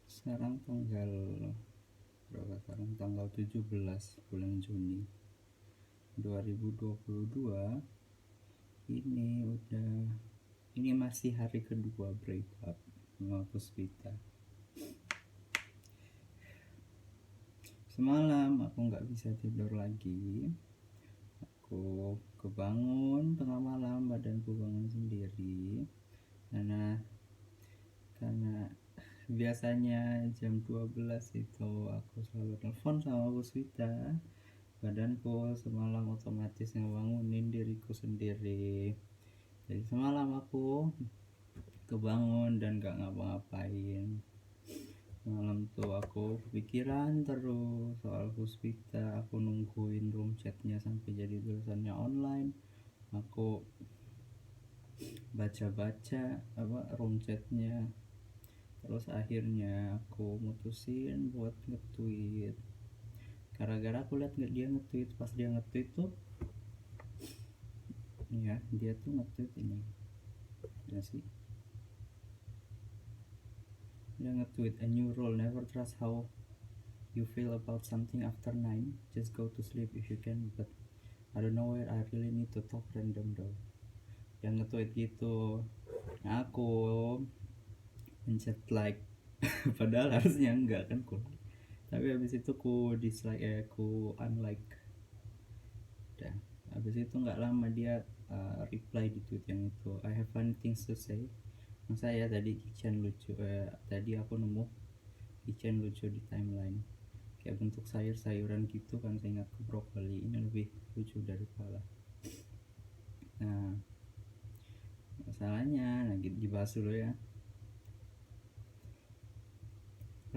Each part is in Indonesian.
Sekarang tanggal berapa? Sekarang tanggal 17 bulan Juni 2022. Ini masih hari kedua break up sama Puspita. Semalam aku nggak bisa tidur lagi. Aku kebangun tengah malam, badanku bangun sendiri karena biasanya jam 12 itu aku selalu telepon sama Puspita. Badanku semalam otomatis ngebangunin diriku sendiri. Jadi semalam aku kebangun dan gak ngapa-ngapain. Malam tuh aku kepikiran terus soal Puspita. Aku nungguin room chatnya sampai jadi tulisannya online. Aku baca-baca room chatnya. Terus akhirnya aku mutusin buat nge-tweet. Gara-gara aku lihat dia nge-tweet. Pas dia nge-tweet tuh ya, dia tuh nge-tweet ini ya sih, dia nge-tweet a new rule, never trust how you feel about something after 9, just go to sleep if you can, but I don't know where I really need to talk random though. Yang nge-tweet gitu, aku pencet like padahal harusnya enggak kan, tapi habis itu ku dislike, ku unlike. Dan habis itu nggak lama dia reply di tweet yang itu, I have funny things to say. Masa ya tadi kitchen lucu, tadi aku nemu kitchen lucu di timeline, kayak bentuk sayur-sayuran gitu kan, saya ingat ke brokoli, ini lebih lucu dari pala. Nah masalahnya lagi dibahas dulu ya,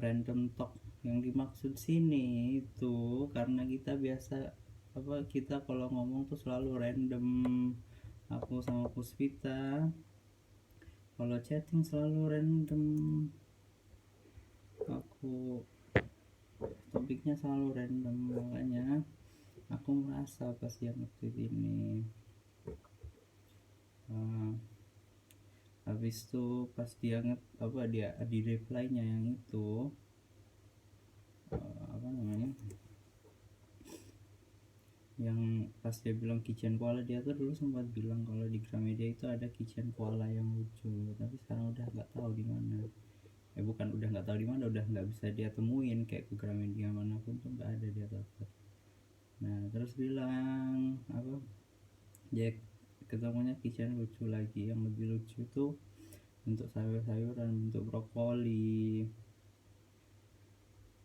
random talk yang dimaksud sini itu karena kita biasa kita kalau ngomong tuh selalu random. Aku sama Puspita kalau chatting selalu random, aku topiknya selalu random, makanya aku merasa pas dia nge-tweet ini. Habis itu pas dia dia di reply-nya yang itu yang pas dia bilang kitchen koala, dia tuh dulu sempat bilang kalau di Gramedia itu ada kitchen koala yang lucu, tapi sekarang udah nggak tahu di mana. Bukan udah nggak tahu di mana, udah nggak bisa dia temuin, kayak ke Gramedia manapun tuh nggak ada dia dapat. Nah terus bilang dia ketemunya kitchen lucu lagi, yang lebih lucu tuh untuk sayur-sayuran, untuk brokoli.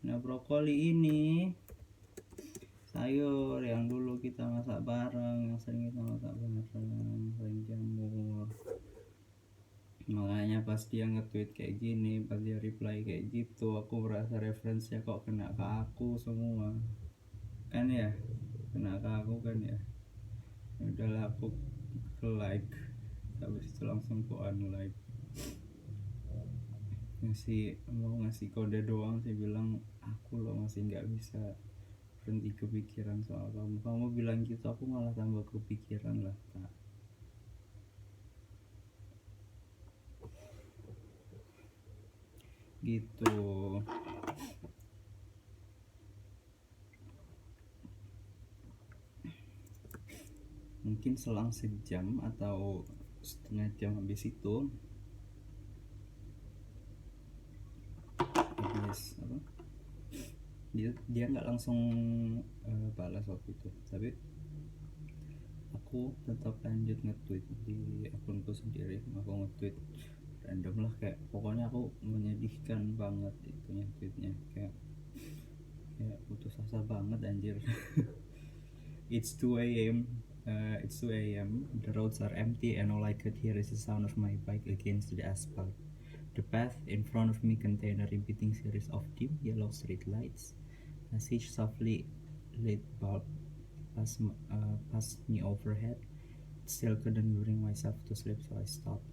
Nah brokoli ini sayur yang dulu kita masak bareng, yang sering kita masak bareng, sering jamur. Makanya pas dia nge-tweet kayak gini, pas dia reply kayak gitu, aku merasa referensinya kok kena ke aku semua kan ya, kena ke aku kan ya. Udahlah aku ke like, habis itu langsung ku unlike. Mau ngasih kode doang sih, bilang aku loh masih nggak bisa berhenti kepikiran soal kamu bilang gitu, aku malah tambah kepikiran lah Kak. Gitu. Mungkin selang sejam atau setengah jam habis itu dia nggak langsung balas waktu itu, tapi aku tetap lanjut nge-tweet di akunku sendiri. Aku nge-tweet random lah, kayak pokoknya aku menyedihkan banget itunya tweetnya, kayak putus asa banget anjir. It's 2 a.m. It's 2 a.m. The roads are empty and all I could hear is the sound of my bike against the asphalt. The path in front of me contained a repeating series of dim yellow street lights. A each softly lit bulb passed me overhead. Still couldn't bring myself to sleep, so I stopped.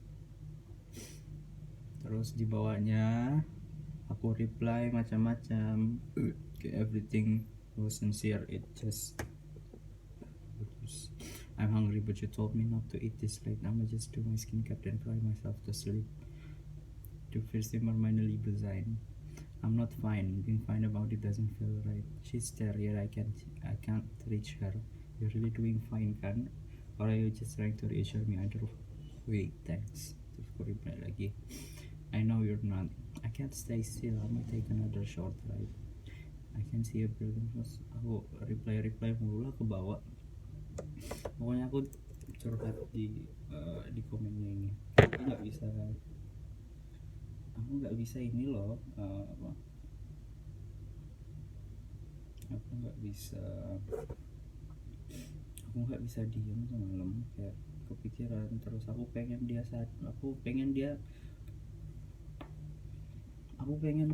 Terus di bawahnya aku reply macam-macam, everything was sincere. It just, I'm hungry but you told me not to eat this late. I'ma just do my skincare then cry myself to sleep. Du willst immer meine Liebe sein. I'm not fine. Being fine about it doesn't feel right. She's there, yet I can't reach her. You're really doing fine, kan? Or are you just trying to reassure me either way? Thanks. Terus aku reply lagi. I know you're not. I can't stay still. I'm gonna take another short ride. I can see a building. Terus aku reply mulu lah ke bawah. Pokoknya aku curhat di komennya ini. Aku nggak bisa ini loh, aku nggak bisa diem semalam, kayak kepikiran terus. Aku pengen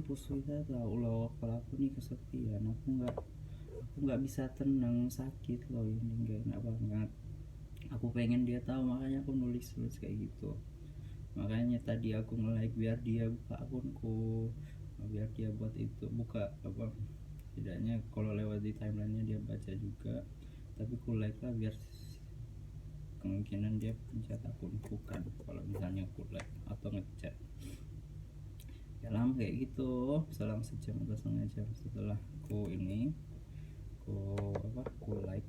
push kita tahu loh kalau aku nih kesepian. Aku nggak bisa tenang, sakit loh, ini nggak enak banget. Aku pengen dia tahu, makanya aku nulis kayak gitu. Makanya tadi aku nge-like biar dia buka akunku, biar dia buat itu, buka apa, setidaknya kalau lewat di timelinenya dia baca juga. Tapi ku like lah biar kemungkinan dia pencet akunku kan, kalau misalnya ku like atau ngechat. Ya lama kayak gitu, selang sejam atau setengah jam setelah ku like,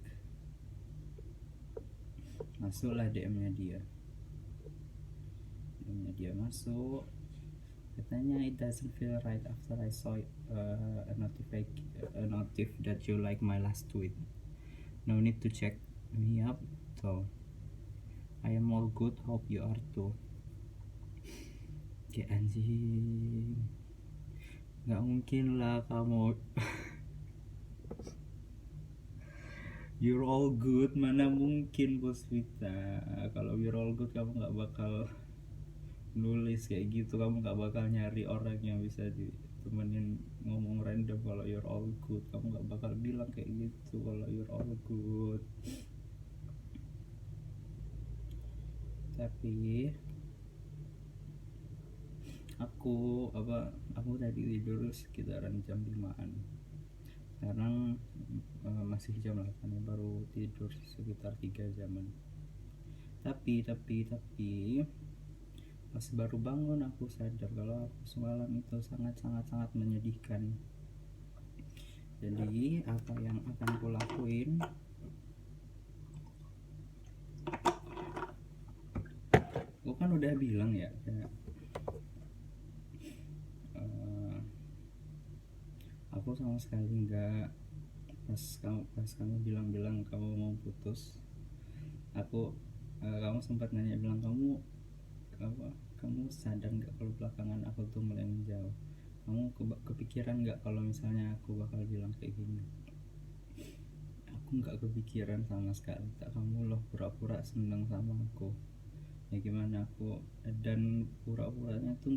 masuklah DM-nya dia masuk, katanya it doesn't feel right after I saw a notif that you like my last tweet. No need to check me up though. I am all good, hope you are too. Kayak anjing, nggak mungkin lah kamu you're all good, mana mungkin Bos Vita. Kalau you're all good kamu nggak bakal nulis kayak gitu, kamu nggak bakal nyari orang yang bisa ditemenin ngomong random. Kalau you're all good kamu nggak bakal bilang kayak gitu kalau you're all good. Tapi aku tadi tidur sekitaran jam 5-an. Sekarang masih jam 8 ya, baru tidur sekitar 3 jaman. Tapi pas baru bangun aku sadar kalau aku semalam itu sangat menyedihkan. Jadi apa yang akan aku lakuin, aku kan udah bilang ya, kayak aku sama sekali nggak, pas kamu bilang kamu mau putus, kamu sempat nanya, bilang kamu sadar nggak kalau belakangan aku tuh mulai menjauh. Kamu kepikiran nggak kalau misalnya aku bakal bilang kayak gini? Aku nggak kepikiran sama sekali. Tak, kamu loh pura-pura seneng sama aku. Ya gimana aku, dan pura-puranya tuh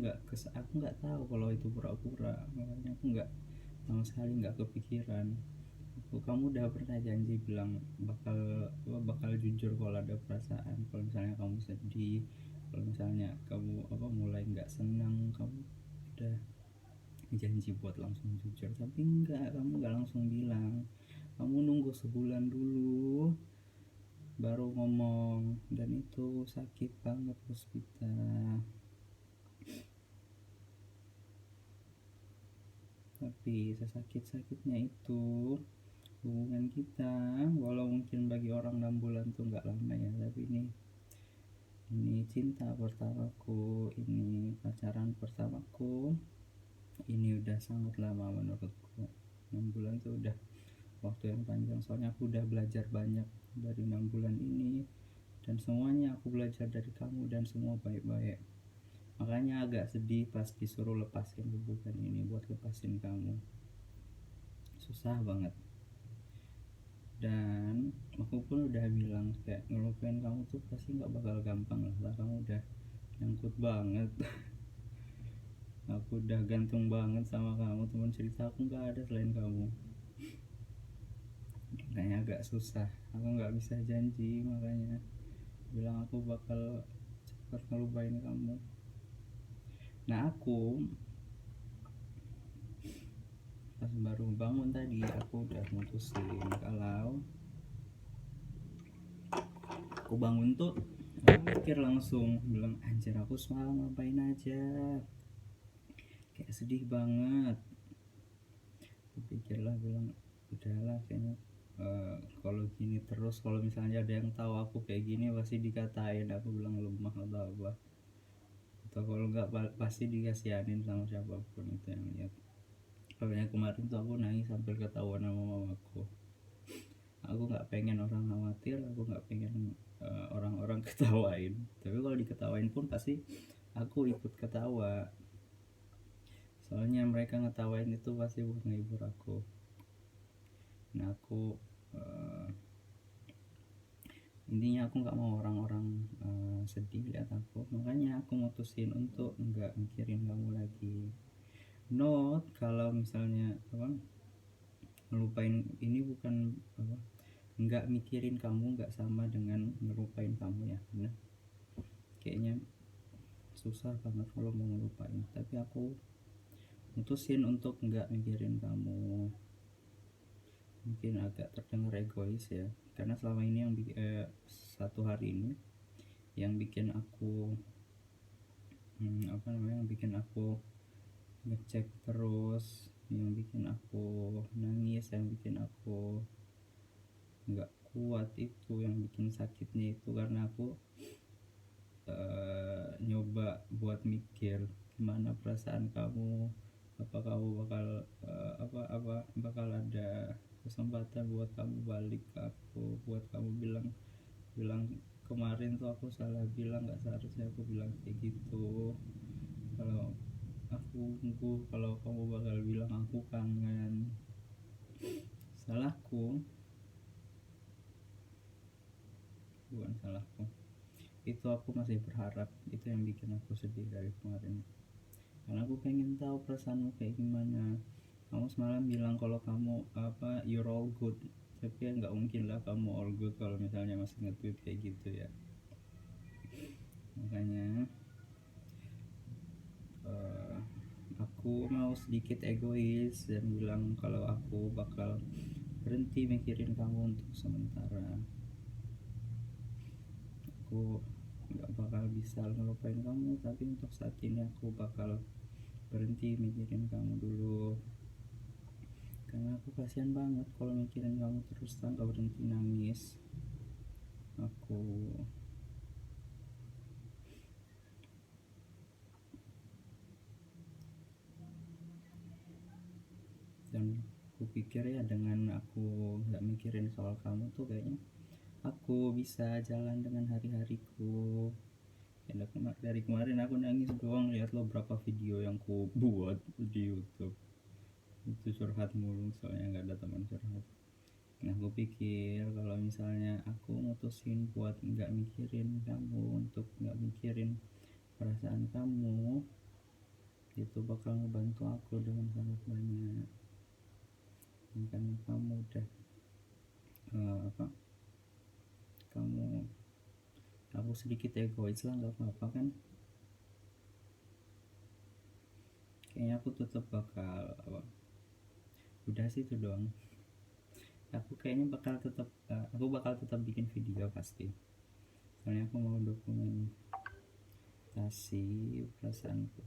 aku nggak tahu kalau itu pura-pura. Makanya aku nggak sama sekali nggak kepikiran. Kamu udah pernah janji bilang bakal jujur kalau ada perasaan, kalau misalnya kamu sedih, kalau misalnya kamu mulai nggak senang, kamu udah janji buat langsung jujur. Tapi kamu nggak langsung bilang, kamu nunggu sebulan dulu baru ngomong, dan itu sakit banget Puspita. Tapi sesakit-sakitnya itu hubungan kita, walau mungkin bagi orang 6 bulan tuh nggak lama ya, tapi ini cinta pertamaku, ini pacaran pertamaku, ini udah sangat lama menurutku. 6 bulan tuh udah waktu yang panjang, soalnya aku udah belajar banyak dari 6 bulan ini, dan semuanya aku belajar dari kamu, dan semua baik-baik. Makanya agak sedih pas disuruh lepasin hubungan ini, buat lepasin kamu susah banget. Dan aku pun udah bilang kayak ngelupain kamu tuh pasti nggak bakal gampang lah, kamu udah nyangkut banget. Aku udah gantung banget sama kamu, teman cerita aku nggak ada selain kamu. Kayaknya agak susah, aku nggak bisa janji, makanya bilang aku bakal cepat ngelupain kamu. Nah, aku pas baru bangun tadi aku udah mutusin kalau aku bangun tuh aku mikir langsung, bilang anjir aku semalam ngapain aja. kayak sedih banget. Pikirlah, bilang udahlah kayaknya kalau gini terus, kalau misalnya ada yang tahu aku kayak gini pasti dikatain aku bilang lemah atau apa, atau kalau nggak pasti dikasihanin sama siapapun itu yang lihat. Makanya kemarin tuh aku nangis sampai ketahuan sama mamaku. Aku nggak pengen orang khawatir, aku nggak pengen orang-orang ketawain, tapi kalau diketawain pun pasti aku ikut ketawa, soalnya mereka ngetawain itu pasti buat ngehibur aku. Nah aku intinya aku nggak mau orang-orang sedih lihat aku, makanya aku mutusin untuk nggak mikirin kamu lagi. Not kalau misalnya apa, ngelupain ini bukan apa, nggak mikirin kamu nggak sama dengan ngelupain kamu ya, karena kayaknya susah banget kalau mau ngelupain, tapi aku mutusin untuk nggak mikirin kamu. Mungkin agak terdengar egois ya, karena selama ini yang satu hari ini yang bikin aku yang bikin aku ngecek terus, yang bikin aku nangis, yang bikin aku nggak kuat itu, yang bikin sakitnya itu karena aku nyoba buat mikir gimana perasaan kamu, apa kamu bakal bakal ada kesempatan buat kamu balik ke aku, buat kamu bilang kemarin tuh aku salah bilang, nggak seharusnya aku bilang kayak gitu, kalau aku nunggu kalau kamu bakal bilang aku kangen. Salahku, bukan salahku, itu aku masih berharap, itu yang bikin aku sedih dari kemarin, karena aku pengen tahu perasaanmu kayak gimana. Kamu semalam bilang kalau kamu you're all good, tapi ya nggak mungkin lah kamu all good kalau misalnya masih nge-tweet kayak gitu ya. Makanya aku mau sedikit egois dan bilang kalau aku bakal berhenti mikirin kamu untuk sementara. Aku nggak bakal bisa ngelupain kamu, tapi untuk saat ini aku bakal berhenti mikirin kamu dulu, karena aku kasihan banget kalau mikirin kamu terus tanpa berhenti nangis. Dan aku pikir ya dengan aku nggak mikirin soal kamu tuh kayaknya aku bisa jalan dengan hari-hariku. Ya, dari kemarin aku nangis doang lihat lo berapa video yang ku buat di YouTube, itu curhat mulu soalnya nggak ada teman curhat. Nah aku pikir kalau misalnya aku mutusin buat nggak mikirin kamu, untuk nggak mikirin perasaan kamu, itu bakal ngebantu aku dengan sangat banyak. Karena kamu udah aku sedikit egois lah, nggak apa-apa kan. Kayaknya aku tetap bakal udah sih itu doang. Aku kayaknya aku bakal tetap bikin video pasti, soalnya aku mau dokumentasi perasaanku.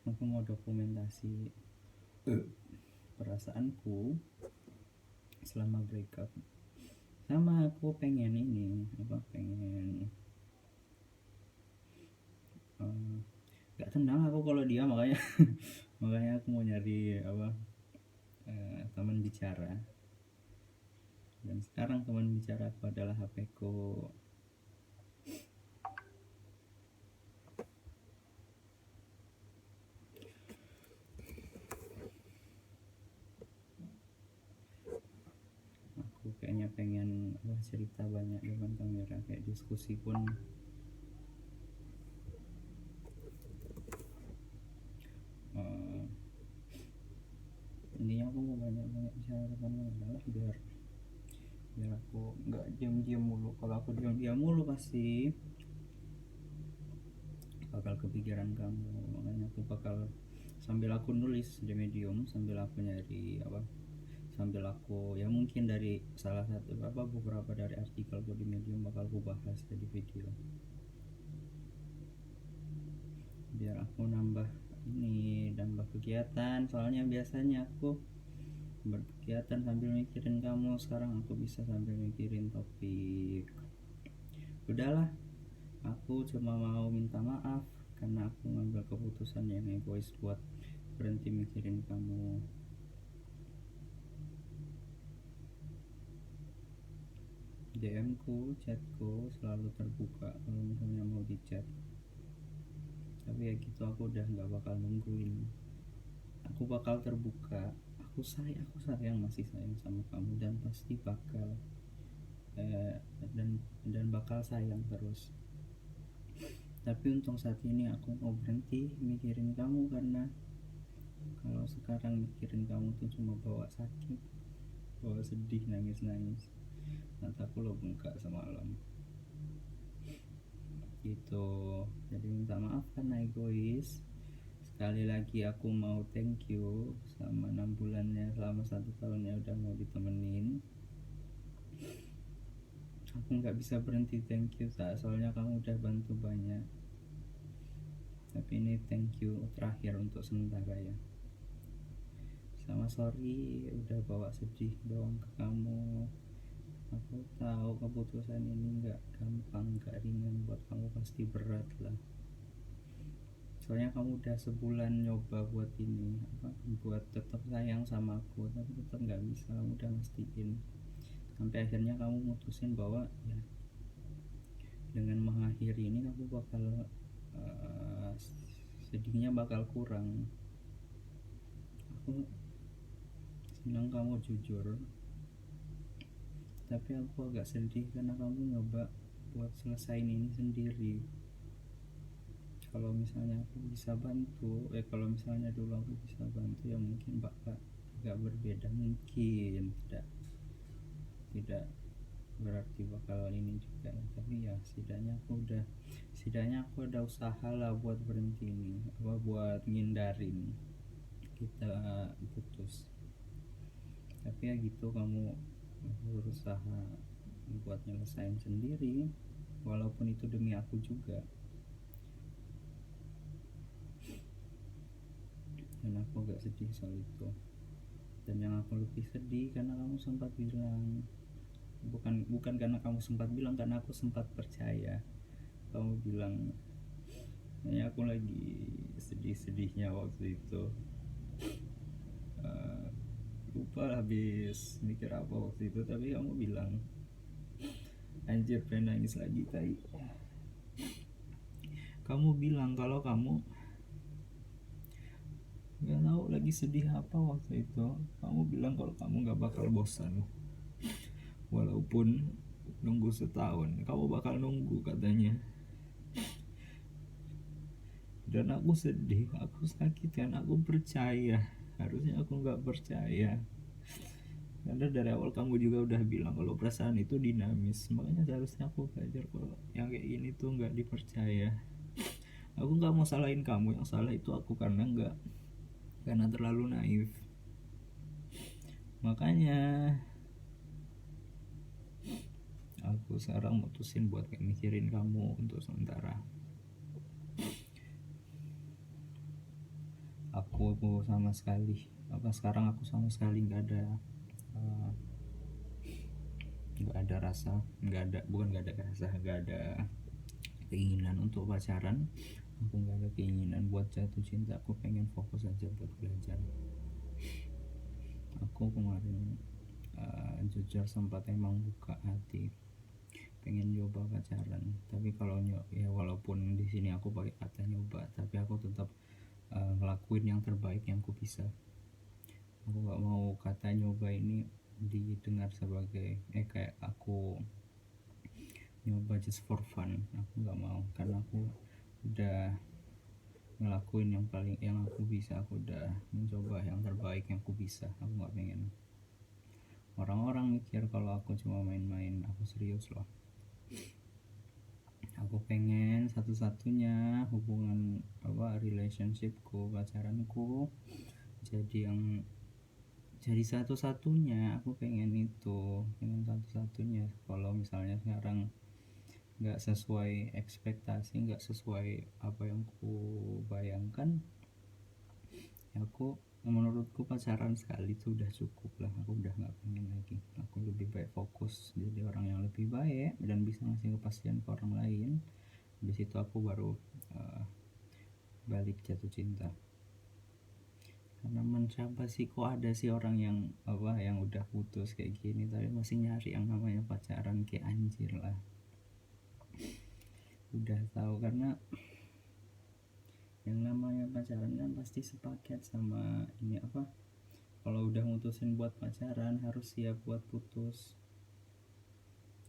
Aku mau dokumentasi perasaanku selama breakup, sama aku pengen pengen gak tenang aku kalau dia, makanya makanya aku mau nyari teman bicara, dan sekarang teman bicara aku adalah HP ku. Aku kayaknya pengen cerita banyak depan kamera, kayak diskusi pun intinya aku mau banyak bicara depan kamera lah, biar aku nggak diam-diam mulu. Kalau aku diam-diam mulu pasti bakal kepikiran kamu, makanya aku bakal sambil aku nulis di Medium, sambil aku nyari sambil aku ya mungkin dari salah satu beberapa dari artikelku di Medium bakal aku bahas jadi video. biar aku nambah kegiatan. Soalnya biasanya aku berkegiatan sambil mikirin kamu, sekarang aku bisa sambil mikirin topik. Udahlah, aku cuma mau minta maaf karena aku ngambil keputusan yang egois buat berhenti mikirin kamu. DM ku, chatku selalu terbuka kalau misalnya mau di chat. Tapi ya gitu, aku udah gak bakal nungguin. Aku bakal terbuka. Aku sayang masih sayang sama kamu dan pasti bakal dan bakal sayang terus. Tapi untuk saat ini aku mau berhenti mikirin kamu, karena kalau sekarang mikirin kamu tuh cuma bawa sakit, bawa sedih, nangis. Mataku lo bengkak semalam gitu. Jadi minta maaf karena egois. Sekali lagi aku mau thank you sama 6 bulannya, selama 1 tahunnya udah mau ditemenin. Aku gak bisa berhenti thank you soalnya kamu udah bantu banyak. Tapi ini thank you terakhir untuk sementara ya. Sama sorry udah bawa sedih doang ke kamu. Aku tahu keputusan ini gak gampang, gak ringan buat kamu, pasti berat lah. Soalnya kamu udah sebulan nyoba buat ini, buat tetap sayang sama aku, tapi tetap gak bisa. Kamu udah ngestiin, sampai akhirnya kamu mutusin bahwa ya dengan mengakhiri ini aku bakal sedihnya bakal kurang. Aku senang kamu jujur, tapi aku agak sedih karena kamu nyoba buat selesain ini sendiri. Kalau misalnya aku bisa bantu, kalau misalnya dulu aku bisa bantu ya mungkin bakal agak berbeda, mungkin tidak berarti bakal ini juga. Tapi ya setidaknya aku ada usaha lah buat berhenti ini, buat ngindarin kita putus. Tapi ya gitu, kamu berusaha buat nyelesain sendiri, walaupun itu demi aku juga. Dan aku agak sedih soal itu. Dan yang aku lebih sedih karena kamu sempat bilang, bukan karena kamu sempat bilang, karena aku sempat percaya. Kamu bilang, ya aku lagi sedih-sedihnya waktu itu. Lupa habis mikir apa waktu itu, tapi kamu bilang, anjir pengen nangis lagi tai. Kamu bilang kalau kamu gak tahu lagi sedih apa waktu itu. Kamu bilang kalau kamu gak bakal bosan walaupun nunggu setahun, kamu bakal nunggu katanya. Dan aku sedih, aku sakit kan, aku percaya. Harusnya aku gak percaya, karena dari awal kamu juga udah bilang kalau perasaan itu dinamis. Makanya seharusnya aku belajar kalau yang kayak gini tuh gak dipercaya. Aku gak mau salahin kamu, yang salah itu aku karena terlalu naif. Makanya aku sekarang mutusin buat gak mikirin kamu untuk sementara. Sekarang aku sama sekali gak ada rasa, gak ada keinginan untuk pacaran. Aku gak ada keinginan buat jatuh cinta. Aku pengen fokus aja buat belajar. Aku kemarin jujur sempat emang buka hati, pengen nyoba pacaran. Tapi kalau ya walaupun di sini aku pakai kata nyoba, tapi aku tetap ngelakuin yang terbaik yang aku bisa. Aku gak mau kata nyoba ini didengar sebagai kayak aku nyoba just for fun. Aku gak mau, karena aku udah ngelakuin yang aku bisa. Aku udah mencoba yang terbaik yang aku bisa. Aku gak pengen orang-orang mikir kalau aku cuma main-main. Aku serius loh. Aku pengen satu-satunya hubungan relationshipku, pacaranku jadi satu-satunya. Aku pengen satu-satunya. Kalau misalnya sekarang nggak sesuai ekspektasi, nggak sesuai apa yang ku bayangkan, ya menurutku pacaran sekali itu udah cukup lah. Aku udah nggak pengen lagi. Aku lebih baik fokus jadi orang yang lebih baik dan bisa ngasih kepastian ke orang lain. Habis itu aku baru balik jatuh cinta. Karena siapa sih, kok ada sih orang yang yang udah putus kayak gini tapi masih nyari yang namanya pacaran, kayak anjir lah. Udah tahu, karena yang namanya pacaran kan pasti sepaket sama ini kalau udah mutusin buat pacaran harus siap buat putus.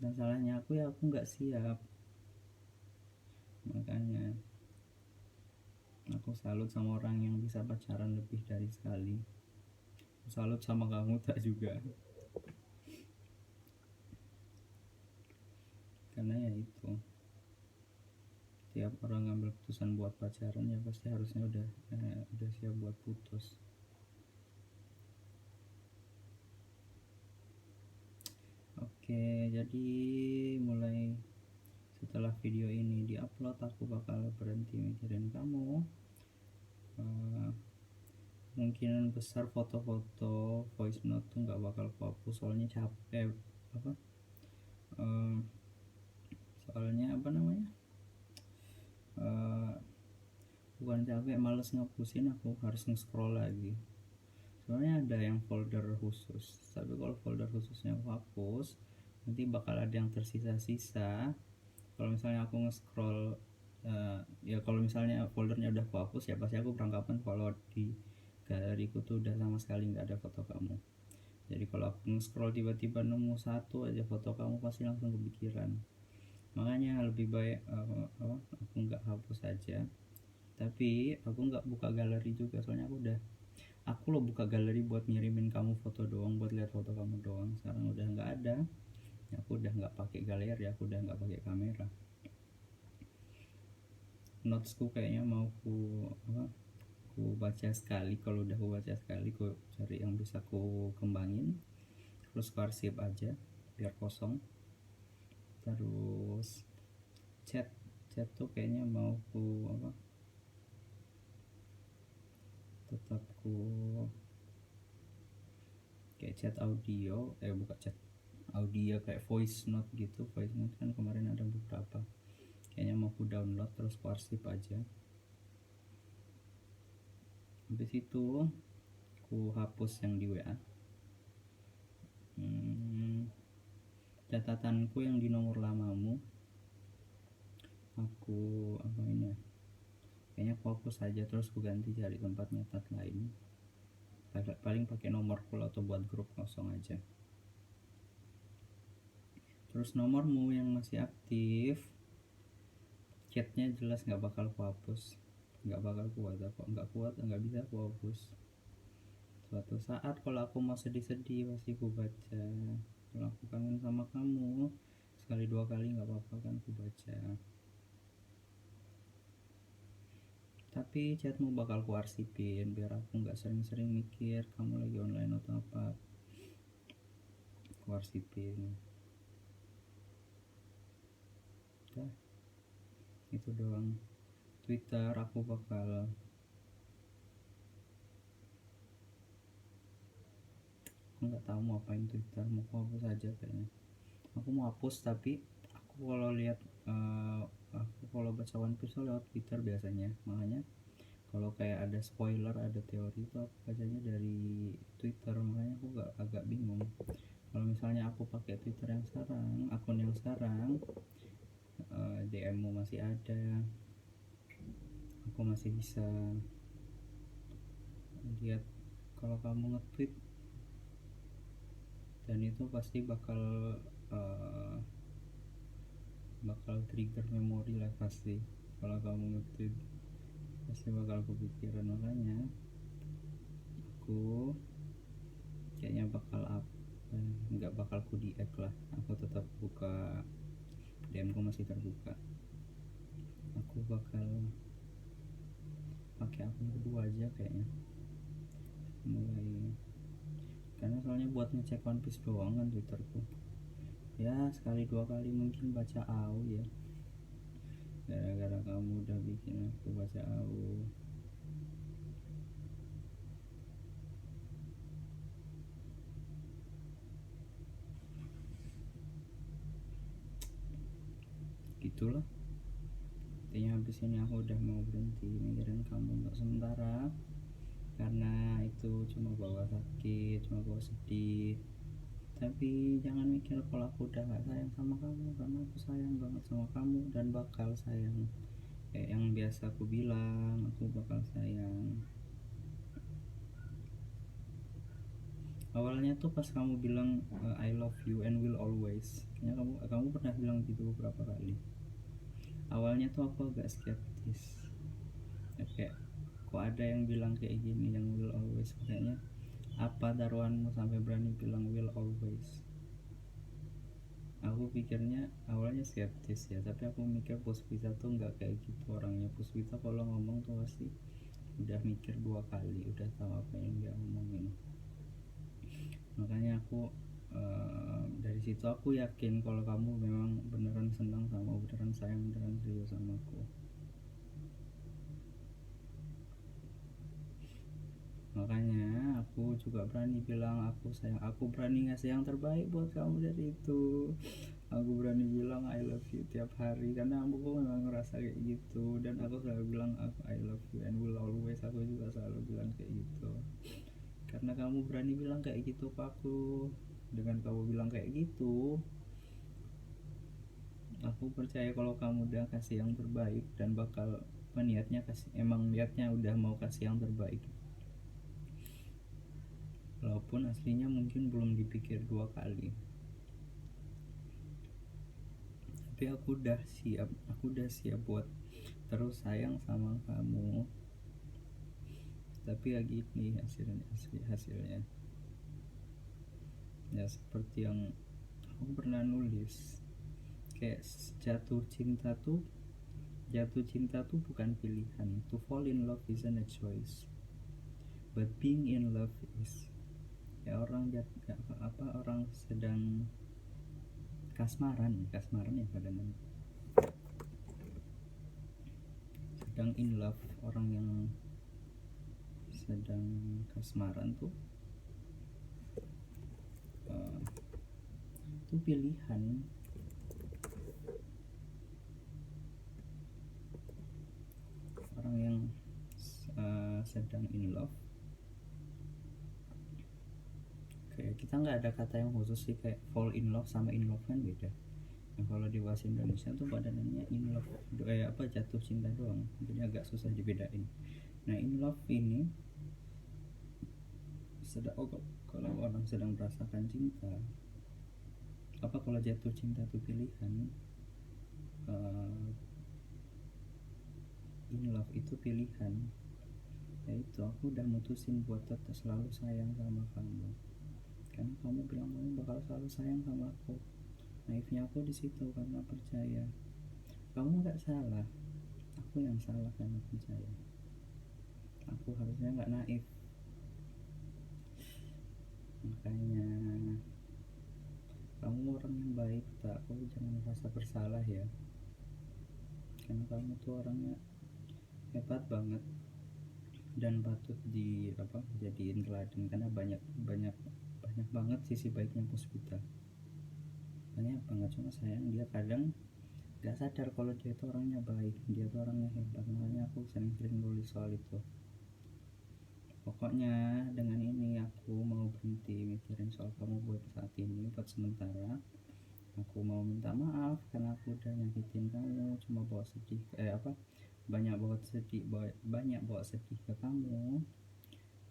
Dan salahnya aku nggak siap. Makanya aku salut sama orang yang bisa pacaran lebih dari sekali. Aku salut sama kamu tak juga. Karena ya itu, tiap orang ngambil keputusan buat pacaran ya pasti harusnya udah siap buat putus. Oke, jadi mulai setelah video ini diupload aku bakal berhenti mikirin kamu. Mungkin besar foto-foto voice note tuh nggak bakal aku hapus, soalnya capek soalnya bukan capek, males ngapusin, aku harus nge-scroll lagi. Soalnya ada yang folder khusus, tapi kalau folder khususnya aku hapus nanti bakal ada yang tersisa-sisa. Kalau misalnya aku nge-scroll ya kalau misalnya foldernya udah aku hapus ya pasti aku beranggapan kalau di galeriku tuh udah sama sekali nggak ada foto kamu. Jadi kalau aku nge-scroll tiba-tiba nemu satu aja foto kamu pasti langsung kepikiran. Makanya lebih baik aku nggak hapus aja, tapi aku nggak buka galeri juga, soalnya aku lo buka galeri buat ngirimin kamu foto doang, buat lihat foto kamu doang. Sekarang udah nggak ada, aku udah nggak pakai galeri, aku udah nggak pakai kamera. Notesku kayaknya mau ku baca sekali. Kalau udah ku baca sekali, ku cari yang bisa ku kembangin, terus ku arsip aja biar kosong. Terus chat tuh kayaknya mau ku tetap ku kayak chat audio, bukan chat audio, kayak voice note gitu. Voice note kan kemarin ada beberapa, kayaknya mau ku download terus ku arsip aja. Habis itu ku hapus yang di WA. Catatanku yang di nomor lamamu aku kayaknya aku hapus aja, terus ku ganti cari tempat nyatat lain, paling pakai nomor full atau buat grup kosong aja. Terus nomormu yang masih aktif, chatnya jelas nggak bakal ku hapus, nggak bisa ku hapus. Suatu saat kalau aku mau sedih-sedih pasti ku baca. Kalau aku kangen sama kamu sekali dua kali nggak apa-apa kan ku baca. Tapi chatmu bakal ku arsipin biar aku nggak sering-sering mikir kamu lagi online atau apa. Ku arsipin. Udah, itu doang. Twitter aku bakal nggak tahu mau apain Twitter, mau aku hapus aja kayaknya. Aku mau hapus, tapi aku kalau lihat aku kalau baca One Piece lewat Twitter biasanya. Makanya kalau kayak ada spoiler, ada teori itu aku bacanya dari Twitter. Makanya aku agak bingung. Kalau misalnya aku pakai Twitter yang sekarang, akun yang sekarang, DM-mu masih ada, aku masih bisa lihat kalau kamu nge-tweet, dan itu pasti bakal trigger memori lah pasti. Kalau kamu nge-tweet pasti bakal kepikiran. Makanya aku kayaknya nggak bakal ku di-add lah, aku tetap buka, DM ku masih terbuka. Aku bakal pakai akun kedua aja kayaknya mulai, karena soalnya buat ngecek One Piece doang kan Twitterku, ya sekali dua kali mungkin baca AU ya. gara-gara kamu udah bikin aku baca AU. Gitulah intinya. Habis ini aku udah mau berhenti mikirin kamu untuk sementara, karena itu cuma bawa sakit, cuma bawa sedih. Tapi jangan mikir kalau aku udah gak sayang sama kamu, karena aku sayang banget sama kamu dan bakal sayang. Kayak yang biasa aku bilang, aku bakal sayang. Awalnya tuh pas kamu bilang I love you and will always, kayaknya kamu pernah bilang gitu beberapa kali. Awalnya tuh aku agak skeptis, kayak kok ada yang bilang kayak gini, yang will always, kayaknya apa taruhanmu sampai berani bilang will always. Aku pikirnya awalnya skeptis ya, tapi aku mikir Puspita tuh nggak kayak gitu orangnya. Puspita kalau ngomong tuh pasti udah mikir 2 kali, udah tahu apa yang dia ngomongin. Makanya aku dari situ aku yakin kalau kamu memang beneran senang sama, beneran sayang, beneran serius sama aku. Makanya aku juga berani bilang aku sayang, aku berani ngasih yang terbaik buat kamu dari itu. Aku berani bilang I love you tiap hari karena aku memang ngerasa kayak gitu, dan aku selalu bilang aku I love you and will always. Aku juga selalu bilang kayak gitu karena kamu berani bilang kayak gitu ke aku. Dengan kamu bilang kayak gitu, aku percaya kalau kamu udah kasih yang terbaik dan bakal niatnya kasih, emang niatnya udah mau kasih yang terbaik, walaupun aslinya mungkin belum dipikir 2 kali. Tapi aku udah siap buat terus sayang sama kamu. Tapi ya gini hasilnya ya seperti yang aku pernah nulis, kayak jatuh cinta tuh bukan pilihan. To fall in love isn't a choice, but being in love is. Ya orang sedang kasmaran ya pada sedang in love. Orang yang sedang kasmaran tuh itu pilihan. Orang yang sedang in love, kayak kita nggak ada kata yang khusus sih, kayak fall in love sama in love kan beda. Nah, kalau di bahasa Indonesia tuh pada namanya in love, jatuh cinta doang, jadi agak susah dibedain. Nah, in love ini kalau orang sedang merasakan cinta. Kalau jatuh cinta itu pilihan, in love itu pilihan. Yaitu aku udah mutusin buat tetap selalu sayang sama kamu, karena kamu bilang kamu bakal selalu sayang sama aku. Naifnya aku di situ karena percaya. Kamu nggak salah, aku yang salah karena percaya. Aku harusnya nggak naif. Makanya kamu orang yang baik, tak, aku jangan merasa bersalah ya, karena kamu tuh orangnya hebat banget dan patut jadiin teladan, karena banyak banget sisi baiknya Puspita. Banyak banget, cuma sayang dia kadang gak sadar kalau dia itu orangnya baik, dia itu orangnya hebat. Makanya aku sering-sering nulis soal itu. Pokoknya dengan ini aku mau berhenti mikirin soal kamu buat saat ini, buat sementara. Aku mau minta maaf karena aku udah nyakitin kamu, cuma banyak bawa sedih ke kamu.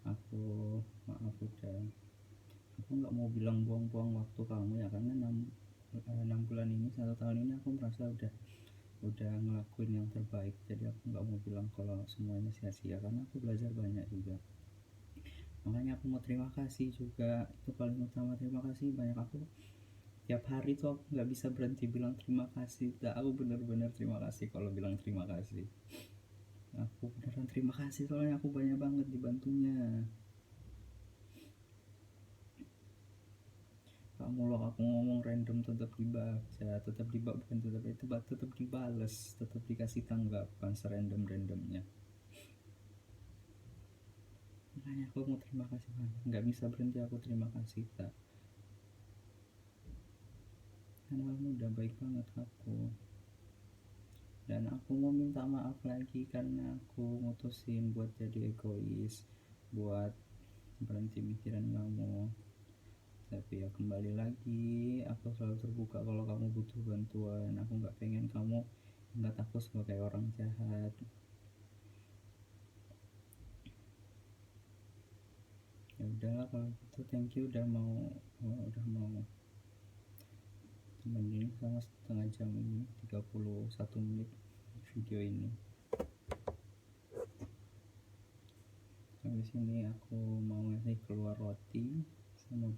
Aku maaf udah. Aku nggak mau bilang buang-buang waktu kamu ya, karena 6 bulan ini, 1 tahun ini aku merasa udah ngelakuin yang terbaik. Jadi aku nggak mau bilang kalau semuanya sia-sia, karena aku belajar banyak juga. Makanya aku mau terima kasih juga, itu paling utama, terima kasih banyak. Aku tiap hari tuh aku nggak bisa berhenti bilang terima kasih. Aku bener-bener terima kasih kalau bilang terima kasih. Aku beneran terima kasih, soalnya aku banyak banget dibantunya. mulu aku ngomong random tetap dibaca, tetap tetap dibales, tetap dikasih tanggapan serandom-randomnya. Makanya aku mau terima kasih banget, nggak bisa berhenti aku terima kasih tak, karena kamu udah baik banget ke aku. Dan aku mau minta maaf lagi karena aku mutusin buat jadi egois, buat berhenti mikirin kamu. Tapi ya kembali lagi, aku selalu terbuka kalau kamu butuh bantuan. Aku nggak pengen kamu ingat aku sebagai orang jahat. Ya udahlah kalau gitu, thank you udah mau temenin sama setengah jam ini, 31 menit video ini. Habis ini aku mau ngasih keluar roti sama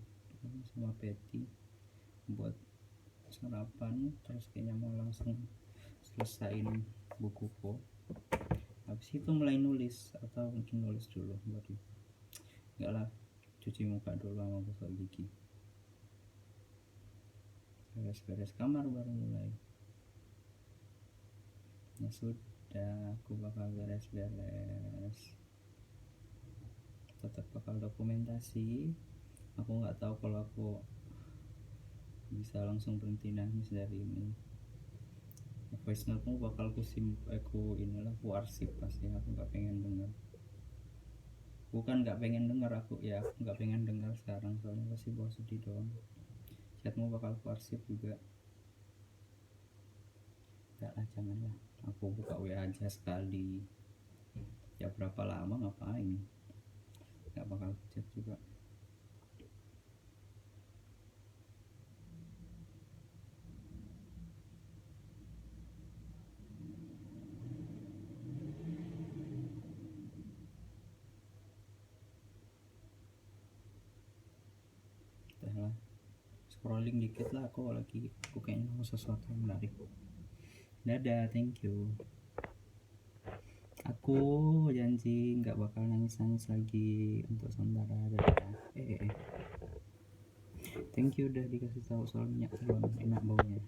patty buat sarapan, terus kayaknya mau langsung selesain bukuku. Habis itu mulai nulis, atau mungkin nulis dulu baru, enggak lah, cuci muka dulu sama gosok gigi, beres-beres kamar baru mulai. Ya sudah, aku bakal beres-beres, tetap bakal dokumentasi. Aku nggak tahu kalau aku bisa langsung berhenti nangis dari ini. Voice note-mu bakal aku arsip pasti. Aku nggak pengen dengar, bukan nggak pengen dengar, aku nggak pengen dengar sekarang, soalnya pasti bawa sedih doang. Chatmu bakal aku arsip juga. Enggak lah, janganlah, aku buka WA aja sekali, ya berapa lama ngapain, nggak bakal chat juga. Udah lah, scrolling dikit lah, aku kayaknya mau sesuatu yang menarik. Dadah, thank you. Aku janji nggak bakal nangis-nangis lagi untuk sementara. Dadah. Thank you udah dikasih tahu soal minyak telon, enak baunya.